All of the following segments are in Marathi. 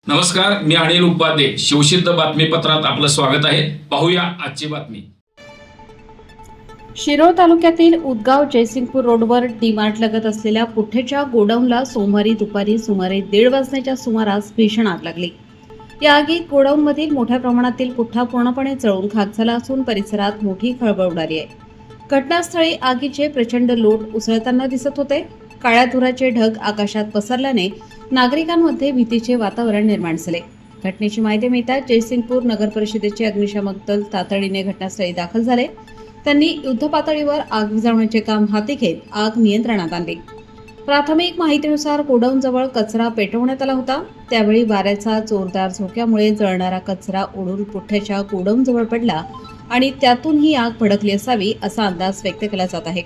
नमस्कार, मी अनिल उपाध्ये. शिवसिद्ध बातमीपत्रात आपलं स्वागत आहे. पाहूया आजची बातमी. शिरोळ तालुक्यातील उदगाव जयसिंगपूर रोडवर डीमार्ट लगत असलेल्या पुठ्ठेच्या गोडाऊनला सोमवारी दुपारी सुमारे 1:30 वाजण्याच्या सुमारास भीषण आग लागली. या आगीत गोडाऊनमधील मोठ्या प्रमाणातील पुठ्ठा पूर्णपणे जळून खाक झाला असून परिसरात मोठी खळबळ उडाली आहे. घटनास्थळी आगीचे प्रचंड लोट उसळताना दिसत होते. काळ्या धुराचे ढग आकाशात पसरल्याने नागरिकांमध्ये भीतीचे वातावरण निर्माण झाले. घटनेची माहिती मिळताच जयसिंगपूर नगर परिषदेचे अग्निशामक दल तातडीने घटनास्थळी दाखल झाले. त्यांनी युद्धपातळीवर आग विझवण्याचे काम हाती घेत आग नियंत्रणात आणली. प्राथमिक माहितीनुसार गोडाऊनजवळ कचरा पेटवण्यात आला होता. त्यावेळी वाऱ्याचा जोरदार झोक्यामुळे जळणारा कचरा उडून पुठ्ठ्याच्या गोडाऊनजवळ पडला आणि त्यातून ही आग भडकली असावी असा अंदाज व्यक्त केला जात आहे.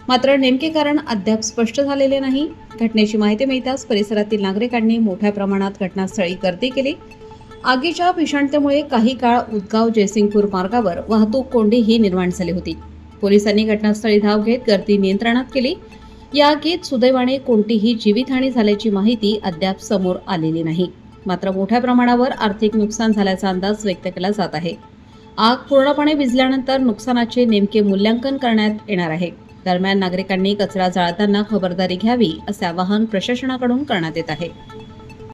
मात्र नेमके कारण अद्याप स्पष्ट झालेले नाही. घटनेची माहिती मिळताच परिसरातील नागरिकांनी मोठ्या प्रमाणात घटनास्थळी गर्दी केली. आगीच्या भीषणतेमुळे काही काळ उदगाव जयसिंगपूर मार्गावर वाहतूक कोंडीही निर्माण झाली होती. पोलिसांनी घटनास्थळी धाव घेत गर्दी नियंत्रणात केली. या आगीत सुदैवाने कोणतीही जीवितहानी झाल्याची माहिती अद्याप समोर आलेली नाही. मात्र मोठ्या प्रमाणावर आर्थिक नुकसान झाल्याचा अंदाज व्यक्त केला जात आहे. आग पूर्णपणे विझल्यानंतर नुकसानाचे नेमके मूल्यांकन करण्यात येणार आहे. दरम्यान नागरिकांनी कचरा जाळताना खबरदारी घ्यावी असे आवाहन प्रशासनाकडून करण्यात येत आहे.